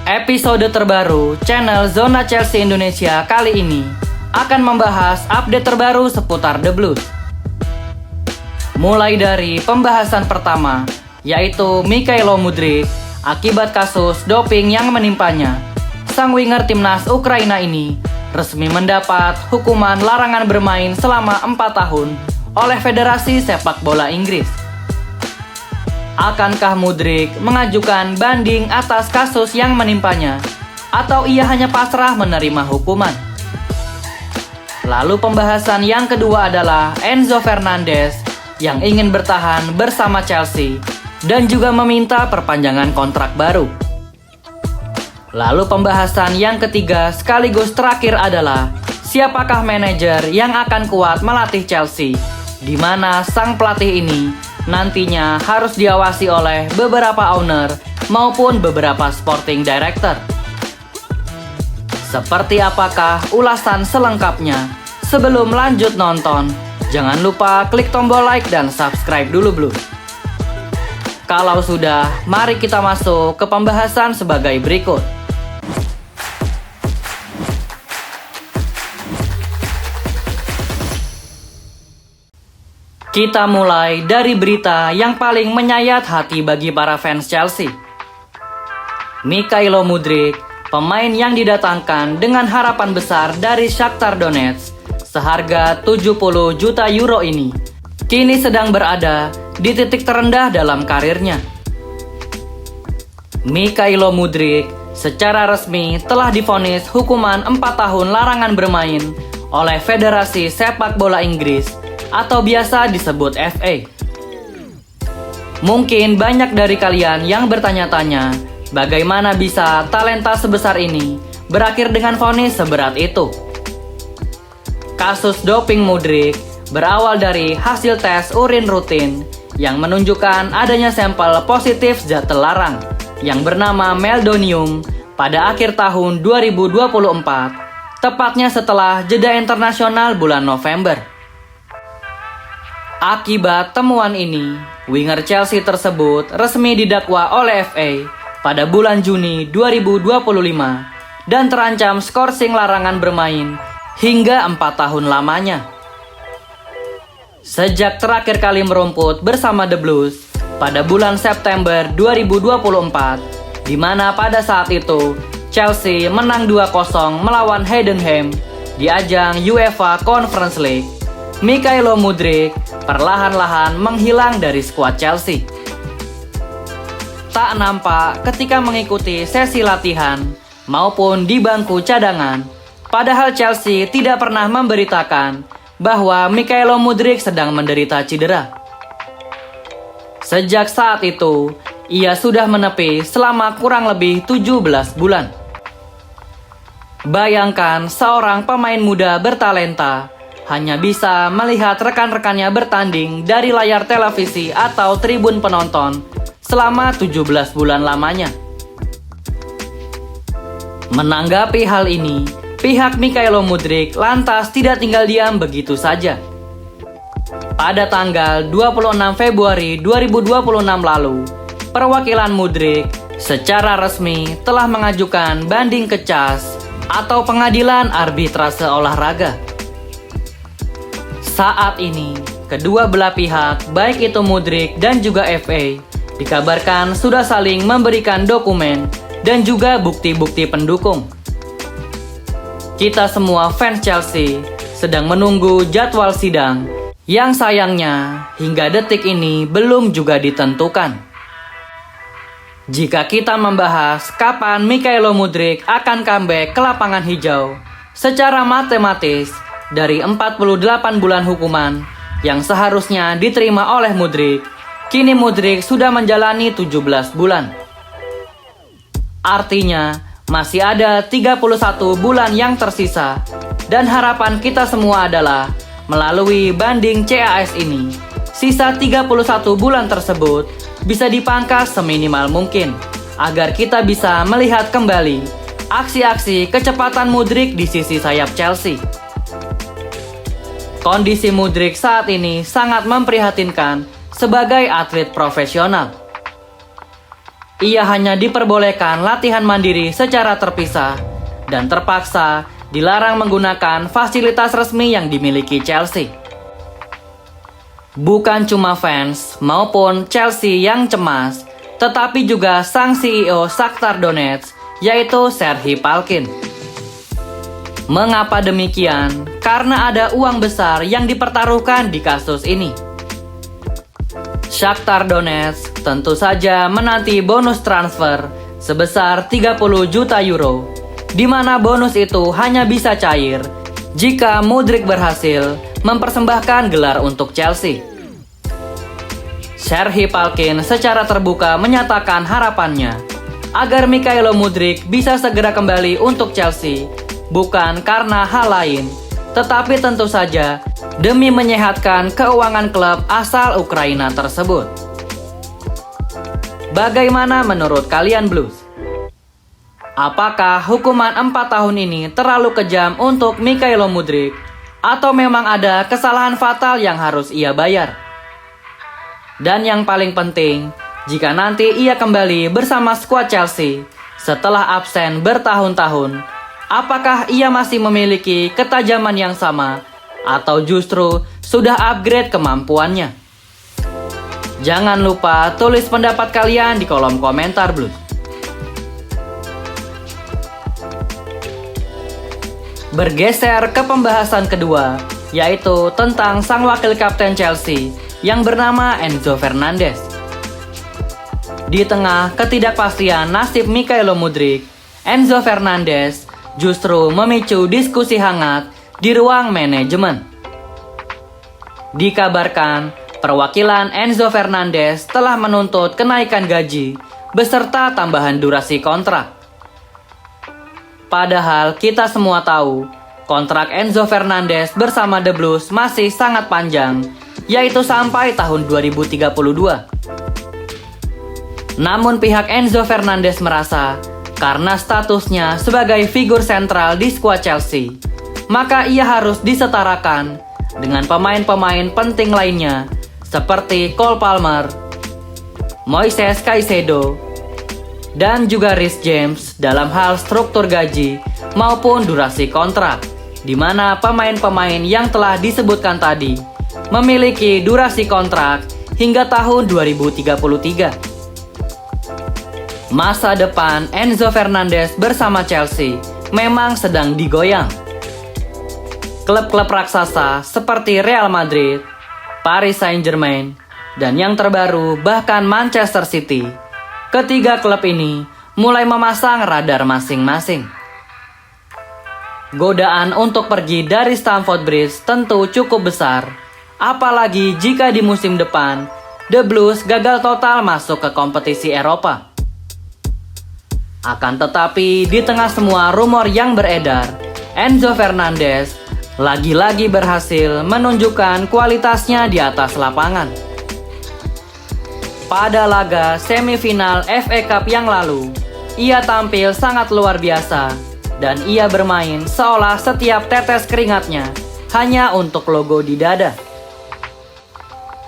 Episode terbaru channel Zona Chelsea Indonesia kali ini akan membahas update terbaru seputar The Blues. Mulai dari pembahasan pertama, yaitu Mikhailo Mudryk akibat kasus doping yang menimpanya. Sang winger timnas Ukraina ini resmi mendapat hukuman larangan bermain selama 4 tahun oleh Federasi Sepak Bola Inggris. Akankah Mudryk mengajukan banding atas kasus yang menimpanya, atau ia hanya pasrah menerima hukuman? Lalu pembahasan yang kedua adalah Enzo Fernandez yang ingin bertahan bersama Chelsea dan juga meminta perpanjangan kontrak baru. Lalu pembahasan yang ketiga sekaligus terakhir adalah siapakah manajer yang akan kuat melatih Chelsea, di mana sang pelatih ini nantinya harus diawasi oleh beberapa owner maupun beberapa sporting director. Seperti apakah ulasan selengkapnya? Sebelum lanjut nonton, jangan lupa klik tombol like dan subscribe dulu Blue. Kalau sudah, mari kita masuk ke pembahasan sebagai berikut. Kita mulai dari berita yang paling menyayat hati bagi para fans Chelsea. Mikhailo Mudryk, pemain yang didatangkan dengan harapan besar dari Shakhtar Donetsk seharga 70 juta euro ini, kini sedang berada di titik terendah dalam karirnya. Mikhailo Mudryk secara resmi telah divonis hukuman 4 tahun larangan bermain oleh Federasi Sepak Bola Inggris atau biasa disebut FA. Mungkin banyak dari kalian yang bertanya-tanya, bagaimana bisa talenta sebesar ini berakhir dengan vonis seberat itu? Kasus doping Mudryk berawal dari hasil tes urin rutin yang menunjukkan adanya sampel positif zat terlarang yang bernama meldonium pada akhir tahun 2024, tepatnya setelah jeda internasional bulan November. Akibat temuan ini, winger Chelsea tersebut resmi didakwa oleh FA pada bulan Juni 2025 dan terancam skorsing larangan bermain hingga 4 tahun lamanya. Sejak terakhir kali merumput bersama The Blues pada bulan September 2024, di mana pada saat itu Chelsea menang 2-0 melawan Heidenheim di ajang UEFA Conference League, Mikhailo Mudryk perlahan-lahan menghilang dari skuad Chelsea. Tak nampak ketika mengikuti sesi latihan maupun di bangku cadangan, padahal Chelsea tidak pernah memberitakan bahwa Mikhailo Mudryk sedang menderita cedera. Sejak saat itu, ia sudah menepi selama kurang lebih 17 bulan. Bayangkan seorang pemain muda bertalenta hanya bisa melihat rekan-rekannya bertanding dari layar televisi atau tribun penonton selama 17 bulan lamanya. Menanggapi hal ini, pihak Mikhailo Mudryk lantas tidak tinggal diam begitu saja. Pada tanggal 26 Februari 2026 lalu, perwakilan Mudryk secara resmi telah mengajukan banding ke CAS atau Pengadilan Arbitrase Olahraga. Saat ini, kedua belah pihak, baik itu Mudryk dan juga FA, dikabarkan sudah saling memberikan dokumen dan juga bukti-bukti pendukung. Kita semua fans Chelsea sedang menunggu jadwal sidang yang sayangnya hingga detik ini belum juga ditentukan. Jika kita membahas kapan Mikhailo Mudryk akan comeback ke lapangan hijau, secara matematis, dari 48 bulan hukuman yang seharusnya diterima oleh Mudryk, kini Mudryk sudah menjalani 17 bulan. Artinya, masih ada 31 bulan yang tersisa, dan harapan kita semua adalah melalui banding CAS ini, sisa 31 bulan tersebut bisa dipangkas seminimal mungkin, agar kita bisa melihat kembali aksi-aksi kecepatan Mudryk di sisi sayap Chelsea. Kondisi Mudryk saat ini sangat memprihatinkan sebagai atlet profesional. ia hanya diperbolehkan latihan mandiri secara terpisah dan terpaksa dilarang menggunakan fasilitas resmi yang dimiliki Chelsea. Bukan cuma fans maupun Chelsea yang cemas, tetapi juga sang CEO Shakhtar Donetsk, yaitu Serhii Palkin. Mengapa demikian? Karena ada uang besar yang dipertaruhkan di kasus ini. Shakhtar Donetsk tentu saja menanti bonus transfer sebesar 30 juta euro, di mana bonus itu hanya bisa cair jika Mudryk berhasil mempersembahkan gelar untuk Chelsea. Serhii Palkin secara terbuka menyatakan harapannya agar Mikhailo Mudryk bisa segera kembali untuk Chelsea, bukan karena hal lain, tetapi tentu saja demi menyehatkan keuangan klub asal Ukraina tersebut. Bagaimana menurut kalian Blues? Apakah hukuman 4 tahun ini terlalu kejam untuk Mikhailo Mudryk, atau memang ada kesalahan fatal yang harus ia bayar? Dan yang paling penting, jika nanti ia kembali bersama skuad Chelsea setelah absen bertahun-tahun, apakah ia masih memiliki ketajaman yang sama atau justru sudah upgrade kemampuannya? Jangan lupa tulis pendapat kalian di kolom komentar Blues. Bergeser ke pembahasan kedua, yaitu tentang sang wakil kapten Chelsea yang bernama Enzo Fernandez. Di tengah ketidakpastian nasib Mikhailo Mudryk, Enzo Fernandez justru memicu diskusi hangat di ruang manajemen. Dikabarkan, perwakilan Enzo Fernandez telah menuntut kenaikan gaji beserta tambahan durasi kontrak. Padahal kita semua tahu, kontrak Enzo Fernandez bersama The Blues masih sangat panjang, yaitu sampai tahun 2032. Namun pihak Enzo Fernandez merasa, karena statusnya sebagai figur sentral di skuad Chelsea, maka ia harus disetarakan dengan pemain-pemain penting lainnya seperti Cole Palmer, Moises Caicedo, dan juga Reece James dalam hal struktur gaji maupun durasi kontrak, di mana pemain-pemain yang telah disebutkan tadi memiliki durasi kontrak hingga tahun 2033. Masa depan Enzo Fernandez bersama Chelsea memang sedang digoyang. Klub-klub raksasa seperti Real Madrid, Paris Saint-Germain, dan yang terbaru bahkan Manchester City, ketiga klub ini mulai memasang radar masing-masing. Godaan untuk pergi dari Stamford Bridge tentu cukup besar, apalagi jika di musim depan The Blues gagal total masuk ke kompetisi Eropa. Akan tetapi di tengah semua rumor yang beredar, Enzo Fernandez lagi-lagi berhasil menunjukkan kualitasnya di atas lapangan. Pada laga semifinal FA Cup yang lalu, ia tampil sangat luar biasa dan ia bermain seolah setiap tetes keringatnya hanya untuk logo di dada.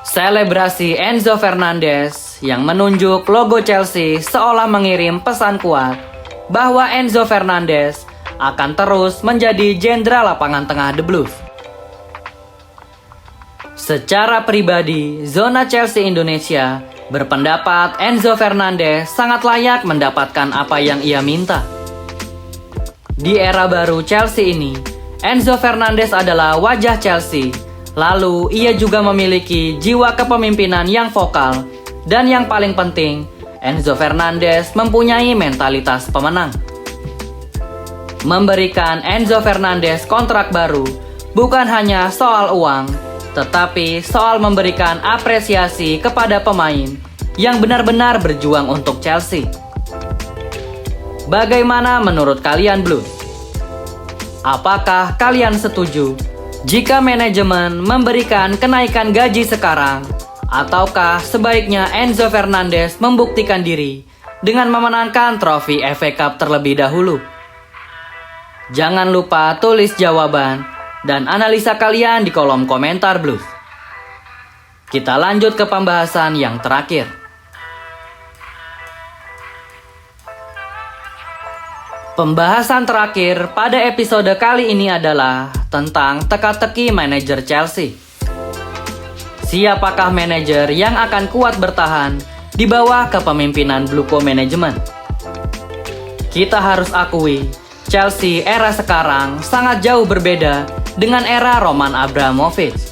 Selebrasi Enzo Fernandez yang menunjuk logo Chelsea seolah mengirim pesan kuat bahwa Enzo Fernandez akan terus menjadi jenderal lapangan tengah The Blues. Secara pribadi, Zona Chelsea Indonesia berpendapat Enzo Fernandez sangat layak mendapatkan apa yang ia minta. Di era baru Chelsea ini, Enzo Fernandez adalah wajah Chelsea. Lalu, ia juga memiliki jiwa kepemimpinan yang vokal. Dan yang paling penting, Enzo Fernandez mempunyai mentalitas pemenang. Memberikan Enzo Fernandez kontrak baru bukan hanya soal uang, tetapi soal memberikan apresiasi kepada pemain yang benar-benar berjuang untuk Chelsea. Bagaimana menurut kalian Blues? Apakah kalian setuju jika manajemen memberikan kenaikan gaji sekarang, ataukah sebaiknya Enzo Fernandez membuktikan diri dengan memenangkan trofi FA Cup terlebih dahulu? Jangan lupa tulis jawaban dan analisa kalian di kolom komentar Blues. Kita lanjut ke pembahasan yang terakhir. Pembahasan terakhir pada episode kali ini adalah tentang teka-teki manajer Chelsea. Siapakah manajer yang akan kuat bertahan di bawah kepemimpinan Bluco Management? Kita harus akui, Chelsea era sekarang sangat jauh berbeda dengan era Roman Abramovich.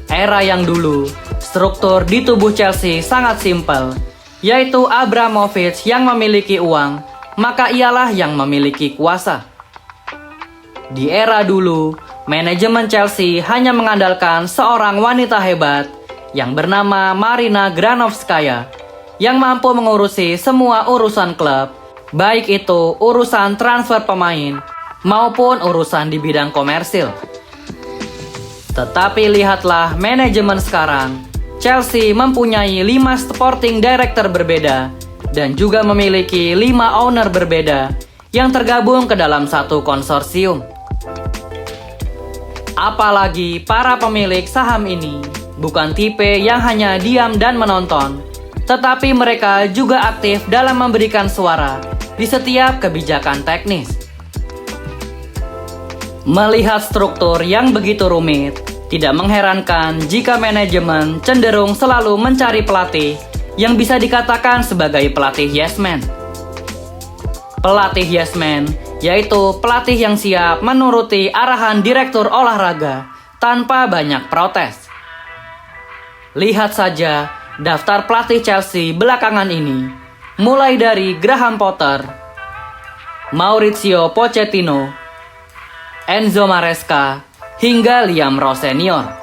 Era yang dulu, struktur di tubuh Chelsea sangat simpel, yaitu Abramovich yang memiliki uang, maka ialah yang memiliki kuasa. Di era dulu, manajemen Chelsea hanya mengandalkan seorang wanita hebat yang bernama Marina Granovskaya yang mampu mengurusi semua urusan klub, baik itu urusan transfer pemain maupun urusan di bidang komersil. Tetapi lihatlah manajemen sekarang. Chelsea mempunyai 5 sporting director berbeda dan juga memiliki 5 owner berbeda yang tergabung ke dalam satu konsorsium. Apalagi para pemilik saham ini bukan tipe yang hanya diam dan menonton, tetapi mereka juga aktif dalam memberikan suara di setiap kebijakan teknis. Melihat struktur yang begitu rumit, tidak mengherankan jika manajemen cenderung selalu mencari pelatih yang bisa dikatakan sebagai pelatih yes man. Pelatih yes man yaitu pelatih yang siap menuruti arahan direktur olahraga tanpa banyak protes. Lihat saja daftar pelatih Chelsea belakangan ini, mulai dari Graham Potter, Mauricio Pochettino, Enzo Maresca, hingga Liam Ross Senior.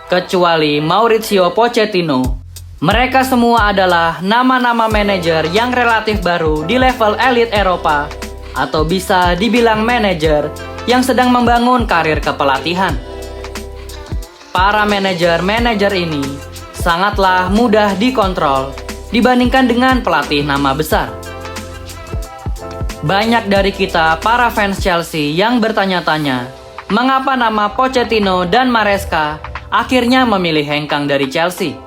Kecuali Mauricio Pochettino, mereka semua adalah nama-nama manajer yang relatif baru di level elit Eropa, atau bisa dibilang manajer yang sedang membangun karir kepelatihan. Para manajer-manajer ini sangatlah mudah dikontrol dibandingkan dengan pelatih nama besar. Banyak dari kita para fans Chelsea yang bertanya-tanya, mengapa nama Pochettino dan Maresca akhirnya memilih hengkang dari Chelsea?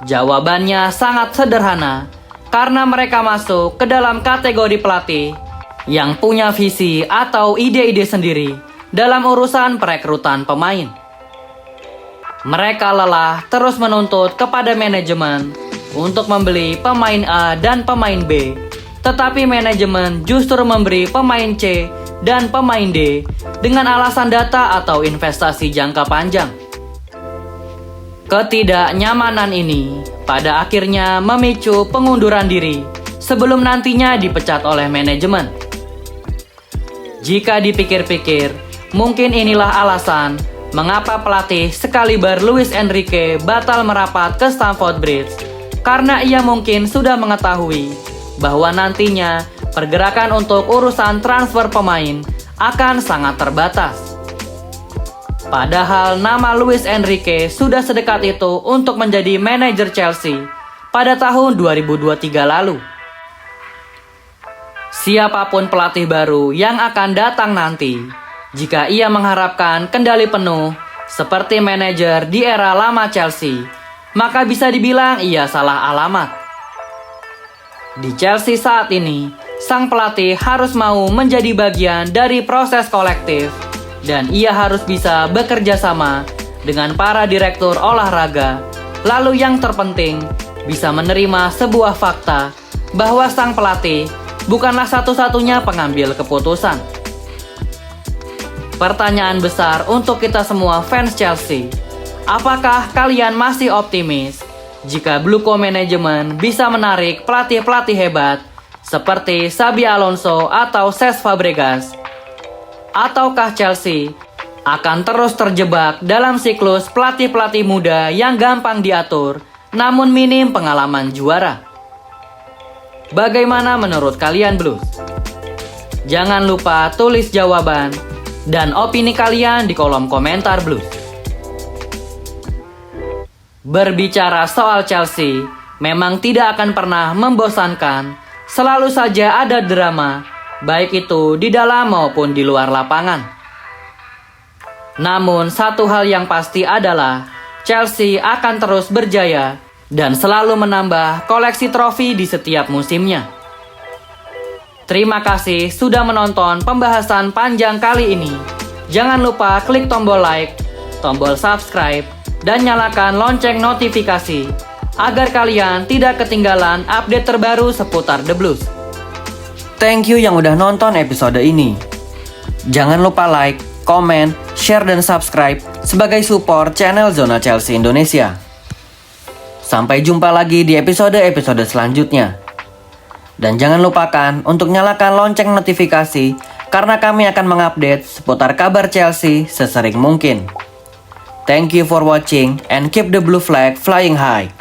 Jawabannya sangat sederhana, karena mereka masuk ke dalam kategori pelatih yang punya visi atau ide-ide sendiri dalam urusan perekrutan pemain. Mereka lelah terus menuntut kepada manajemen untuk membeli pemain A dan pemain B, tetapi manajemen justru memberi pemain C dan pemain D dengan alasan data atau investasi jangka panjang. Ketidaknyamanan ini pada akhirnya memicu pengunduran diri sebelum nantinya dipecat oleh manajemen. Jika dipikir-pikir, mungkin inilah alasan mengapa pelatih sekaliber Luis Enrique batal merapat ke Stamford Bridge, karena ia mungkin sudah mengetahui bahwa nantinya pergerakan untuk urusan transfer pemain akan sangat terbatas. Padahal nama Luis Enrique sudah sedekat itu untuk menjadi manajer Chelsea pada tahun 2023 lalu. Siapapun pelatih baru yang akan datang nanti, jika ia mengharapkan kendali penuh seperti manajer di era lama Chelsea, maka bisa dibilang ia salah alamat. Di Chelsea saat ini, sang pelatih harus mau menjadi bagian dari proses kolektif, dan ia harus bisa bekerja sama dengan para direktur olahraga. Lalu yang terpenting, bisa menerima sebuah fakta bahwa sang pelatih bukanlah satu-satunya pengambil keputusan. Pertanyaan besar untuk kita semua fans Chelsea, apakah kalian masih optimis jika Bluco Management bisa menarik pelatih-pelatih hebat seperti Xabi Alonso atau Cesc Fabregas? Ataukah Chelsea akan terus terjebak dalam siklus pelatih-pelatih muda yang gampang diatur namun minim pengalaman juara? Bagaimana menurut kalian Blues? Jangan lupa tulis jawaban dan opini kalian di kolom komentar Blues. Berbicara soal Chelsea memang tidak akan pernah membosankan, selalu saja ada drama, baik itu di dalam maupun di luar lapangan. Namun satu hal yang pasti adalah Chelsea akan terus berjaya dan selalu menambah koleksi trofi di setiap musimnya. Terima kasih sudah menonton pembahasan panjang kali ini. Jangan lupa klik tombol like, tombol subscribe, dan nyalakan lonceng notifikasi agar kalian tidak ketinggalan update terbaru seputar The Blues. Thank you yang udah nonton episode ini. Jangan lupa like, komen, share, dan subscribe sebagai support channel Zona Chelsea Indonesia. Sampai jumpa lagi di episode-episode selanjutnya. Dan jangan lupakan untuk nyalakan lonceng notifikasi karena kami akan mengupdate seputar kabar Chelsea sesering mungkin. Thank you for watching and keep the blue flag flying high.